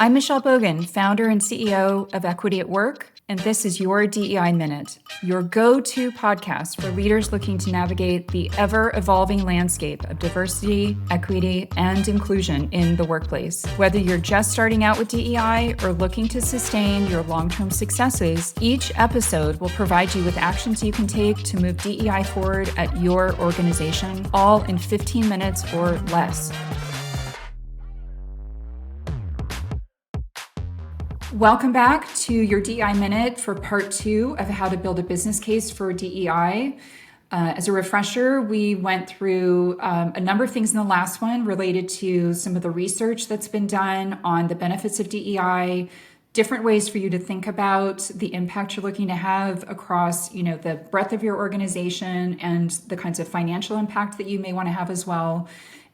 I'm Michelle Bogan, founder and CEO of Equity at Work, and this is your DEI Minute, your go-to podcast for leaders looking to navigate the ever-evolving landscape of diversity, equity, and inclusion in the workplace. Whether you're just starting out with DEI or looking to sustain your long-term successes, each episode will provide you with actions you can take to move DEI forward at your organization, all in 15 minutes or less. Welcome back to your DEI Minute for part 2 of how to build a business case for DEI. As a refresher, we went through a number of things in the last one related to some of the research that's been done on the benefits of DEI, different ways for you to think about the impact you're looking to have across, the breadth of your organization and the kinds of financial impact that you may want to have as well.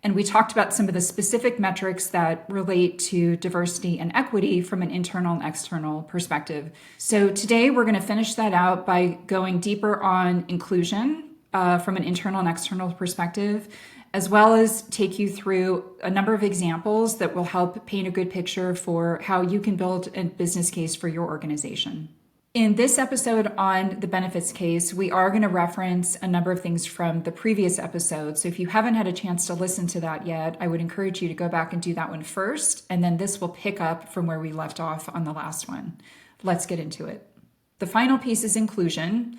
And we talked about some of the specific metrics that relate to diversity and equity from an internal and external perspective. So today we're going to finish that out by going deeper on inclusion from an internal and external perspective, as well as take you through a number of examples that will help paint a good picture for how you can build a business case for your organization. In this episode on the benefits case, we are going to reference a number of things from the previous episode. So if you haven't had a chance to listen to that yet, I would encourage you to go back and do that one first. And then this will pick up from where we left off on the last one. Let's get into it. The final piece is inclusion.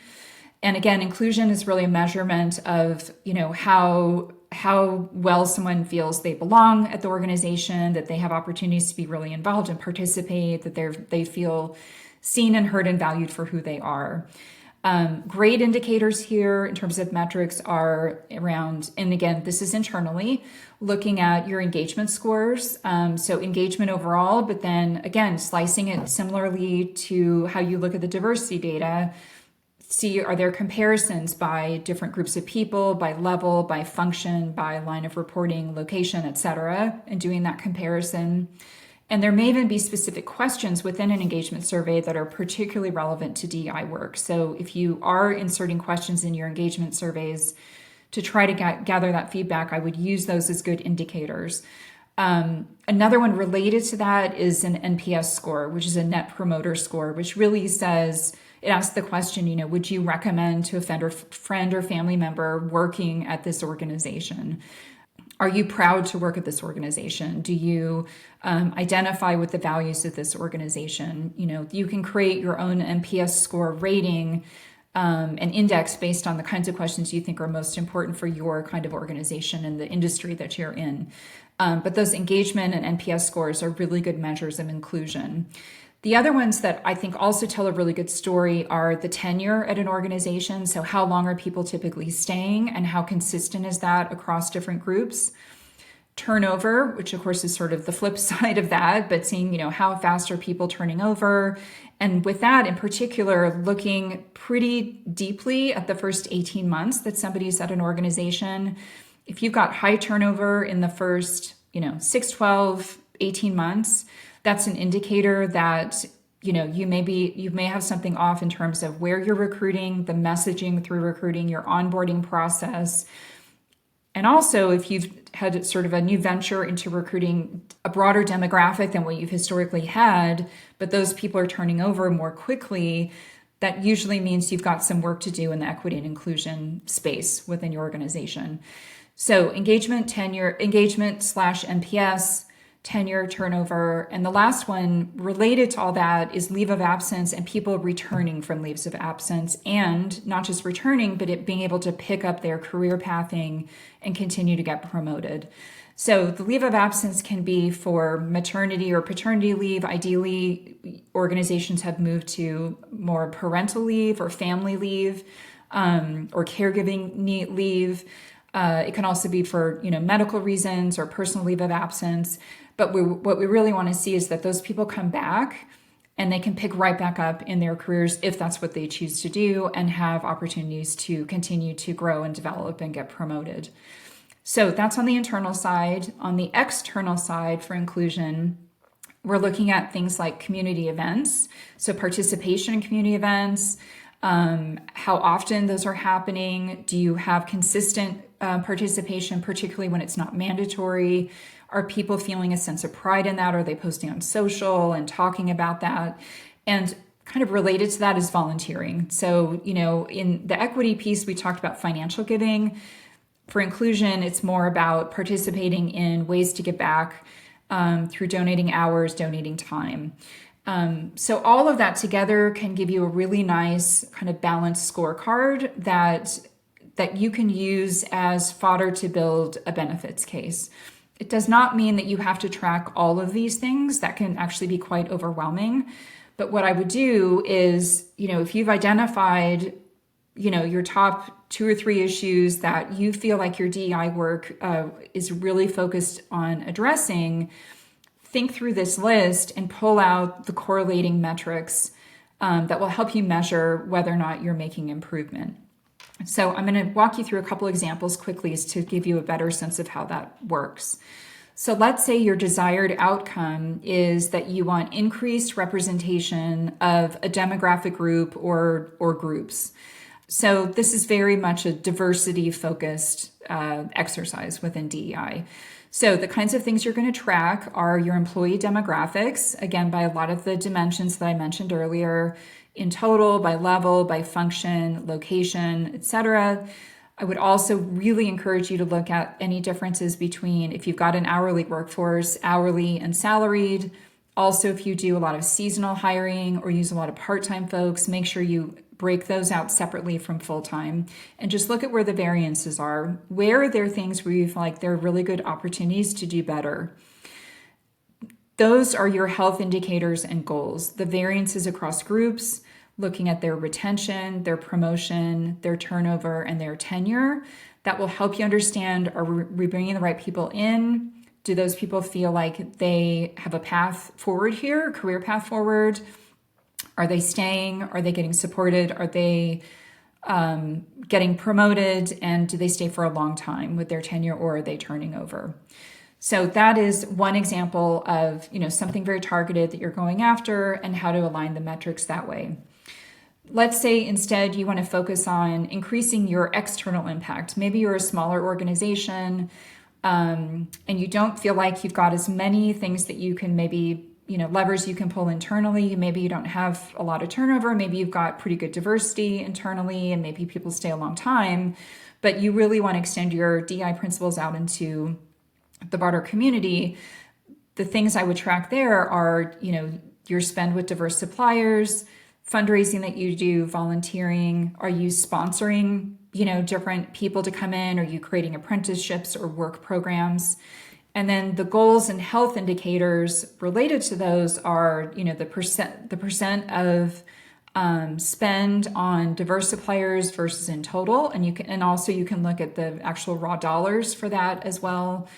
And again, inclusion is really a measurement of, how well someone feels they belong at the organization, that they have opportunities to be really involved and participate, that they feel seen and heard and valued for who they are. Great indicators here in terms of metrics are around, and again, this is internally, looking at your engagement scores. So engagement overall, but then again, slicing it similarly to how you look at the diversity data. See, are there comparisons by different groups of people, by level, by function, by line of reporting, location, et cetera, and doing that comparison. And there may even be specific questions within an engagement survey that are particularly relevant to DEI work. So if you are inserting questions in your engagement surveys to try to gather that feedback, I would use those as good indicators. Another one related to that is an NPS score, which is a net promoter score, which really says, it asks the question, would you recommend to a friend or family member working at this organization? Are you proud to work at this organization? Do you identify with the values of this organization? You can create your own NPS score rating, an index based on the kinds of questions you think are most important for your kind of organization and the industry that you're in. But those engagement and NPS scores are really good measures of inclusion. The other ones that I think also tell a really good story are the tenure at an organization. So how long are people typically staying and how consistent is that across different groups? Turnover, which of course is sort of the flip side of that, but seeing, how fast are people turning over? And with that in particular, looking pretty deeply at the first 18 months that somebody's at an organization. If you've got high turnover in the first, 6, 12, 18 months, that's an indicator that, you may have something off in terms of where you're recruiting, the messaging through recruiting, your onboarding process. And also, if you've had sort of a new venture into recruiting a broader demographic than what you've historically had, but those people are turning over more quickly, that usually means you've got some work to do in the equity and inclusion space within your organization. So engagement / NPS, tenure, turnover, and the last one related to all that is leave of absence and people returning from leaves of absence, and not just returning, but being able to pick up their career pathing and continue to get promoted. So the leave of absence can be for maternity or paternity leave. Ideally, organizations have moved to more parental leave or family leave or caregiving leave. It can also be for medical reasons or personal leave of absence. But what we really want to see is that those people come back and they can pick right back up in their careers if that's what they choose to do and have opportunities to continue to grow and develop and get promoted. So that's on the internal side. On the external side for inclusion, we're looking at things like community events. So participation in community events, how often those are happening. Do you have consistent participation, particularly when it's not mandatory? Are people feeling a sense of pride in that? Are they posting on social and talking about that? And kind of related to that is volunteering. So, in the equity piece, we talked about financial giving. For inclusion, it's more about participating in ways to give back through donating hours, donating time. So all of that together can give you a really nice kind of balanced scorecard that you can use as fodder to build a benefits case. It does not mean that you have to track all of these things. That can actually be quite overwhelming. But what I would do is, if you've identified, your top 2 or 3 issues that you feel like your DEI work is really focused on addressing, think through this list and pull out the correlating metrics that will help you measure whether or not you're making improvement. So I'm going to walk you through a couple examples quickly to give you a better sense of how that works. So let's say your desired outcome is that you want increased representation of a demographic group or groups. So this is very much a diversity-focused exercise within DEI. So the kinds of things you're going to track are your employee demographics, again, by a lot of the dimensions that I mentioned earlier, in total, by level, by function, location, etc. I would also really encourage you to look at any differences between, if you've got an hourly workforce, hourly and salaried. Also, if you do a lot of seasonal hiring or use a lot of part-time folks, make sure you break those out separately from full-time and just look at where the variances are. Where are there things where you feel like there are really good opportunities to do better? Those are your health indicators and goals. The variances across groups, looking at their retention, their promotion, their turnover, and their tenure. That will help you understand, are we bringing the right people in? Do those people feel like they have a path forward here, a career path forward? Are they staying? Are they getting supported? Are they getting promoted? And do they stay for a long time with their tenure, or are they turning over? So that is one example of something very targeted that you're going after and how to align the metrics that way. Let's say instead you want to focus on increasing your external impact. Maybe you're a smaller organization and you don't feel like you've got as many things that you can maybe levers you can pull internally. Maybe you don't have a lot of turnover. Maybe you've got pretty good diversity internally and maybe people stay a long time, but you really want to extend your DEI principles out into the broader community. The things I would track there are, your spend with diverse suppliers, fundraising that you do, volunteering. Are you sponsoring, different people to come in? Are you creating apprenticeships or work programs? And then the goals and health indicators related to those are, the percent of spend on diverse suppliers versus in total. And you can also look at the actual raw dollars for that as well.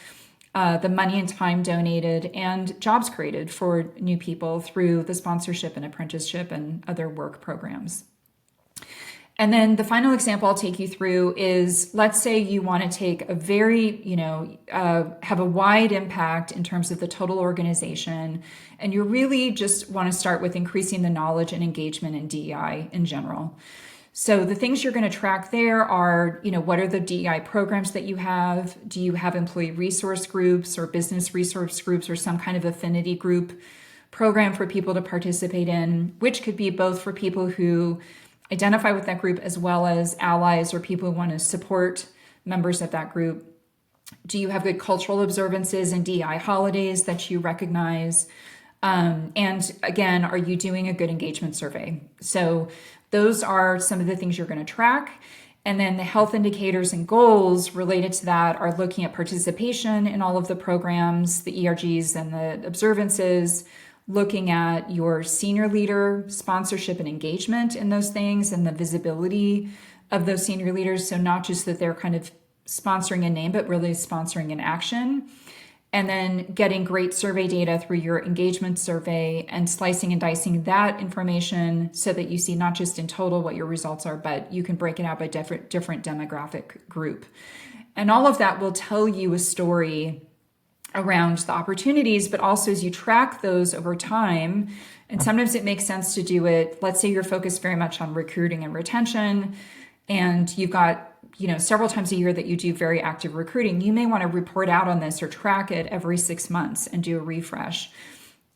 The money and time donated and jobs created for new people through the sponsorship and apprenticeship and other work programs. And then the final example I'll take you through is, let's say you want to take a very, have a wide impact in terms of the total organization, and you really just want to start with increasing the knowledge and engagement in DEI in general. So the things you're going to track there are, what are the DEI programs that you have? Do you have employee resource groups or business resource groups or some kind of affinity group program for people to participate in, which could be both for people who identify with that group as well as allies or people who want to support members of that group? Do you have good cultural observances and DEI holidays that you recognize? And again, are you doing a good engagement survey? So those are some of the things you're going to track. And then the health indicators and goals related to that are looking at participation in all of the programs, the ERGs and the observances, looking at your senior leader sponsorship and engagement in those things and the visibility of those senior leaders. So not just that they're kind of sponsoring in name, but really sponsoring in action. And then getting great survey data through your engagement survey and slicing and dicing that information so that you see not just in total what your results are, but you can break it out by different demographic group. And all of that will tell you a story around the opportunities, but also as you track those over time. And sometimes it makes sense to do it. Let's say you're focused very much on recruiting and retention, and you've got, several times a year that you do very active recruiting. You may want to report out on this or track it every 6 months and do a refresh.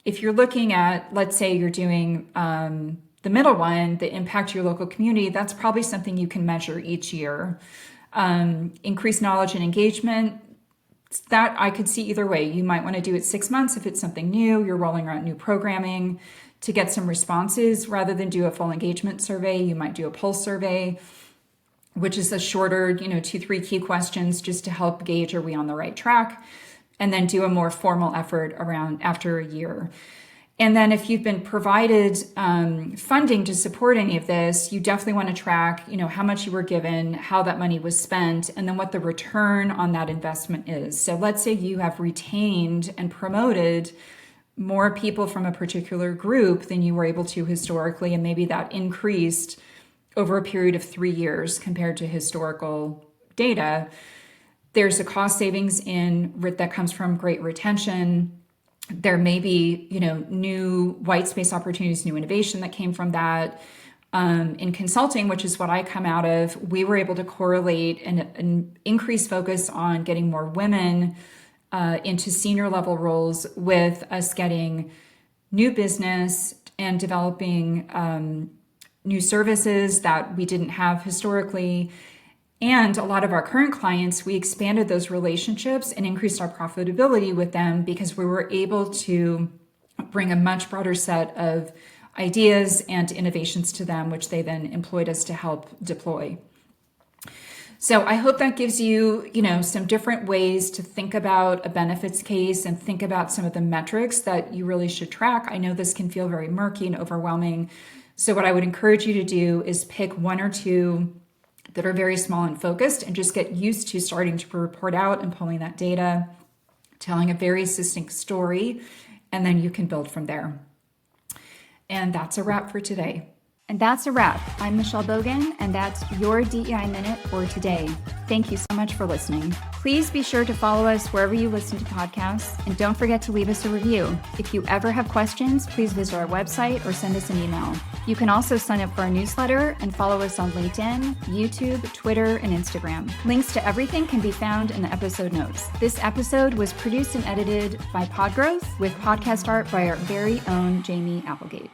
If you're looking at, let's say you're doing the middle one, the impact to your local community, that's probably something you can measure each year. Increased knowledge and engagement, that I could see either way. You might want to do it 6 months if it's something new, you're rolling out new programming to get some responses. Rather than do a full engagement survey, you might do a pulse survey, which is a shorter, 2-3 key questions just to help gauge, are we on the right track? And then do a more formal effort around after a year. And then if you've been provided funding to support any of this, you definitely want to track, how much you were given, how that money was spent, and then what the return on that investment is. So let's say you have retained and promoted more people from a particular group than you were able to historically, and maybe that increased over a period of 3 years compared to historical data. There's a cost savings that comes from great retention. There may be, new white space opportunities, new innovation that came from that. In consulting, which is what I come out of, we were able to correlate an increased focus on getting more women into senior level roles with us getting new business and developing new services that we didn't have historically. And a lot of our current clients, we expanded those relationships and increased our profitability with them because we were able to bring a much broader set of ideas and innovations to them, which they then employed us to help deploy. So I hope that gives you, some different ways to think about a benefits case and think about some of the metrics that you really should track. I know this can feel very murky and overwhelming. So what I would encourage you to do is pick 1 or 2 that are very small and focused, and just get used to starting to report out and pulling that data, telling a very succinct story, and then you can build from there. And that's a wrap for today. And that's a wrap. I'm Michelle Bogan, and that's your DEI Minute for today. Thank you so much for listening. Please be sure to follow us wherever you listen to podcasts, and don't forget to leave us a review. If you ever have questions, please visit our website or send us an email. You can also sign up for our newsletter and follow us on LinkedIn, YouTube, Twitter, and Instagram. Links to everything can be found in the episode notes. This episode was produced and edited by Podgrowth with podcast art by our very own Jamie Applegate.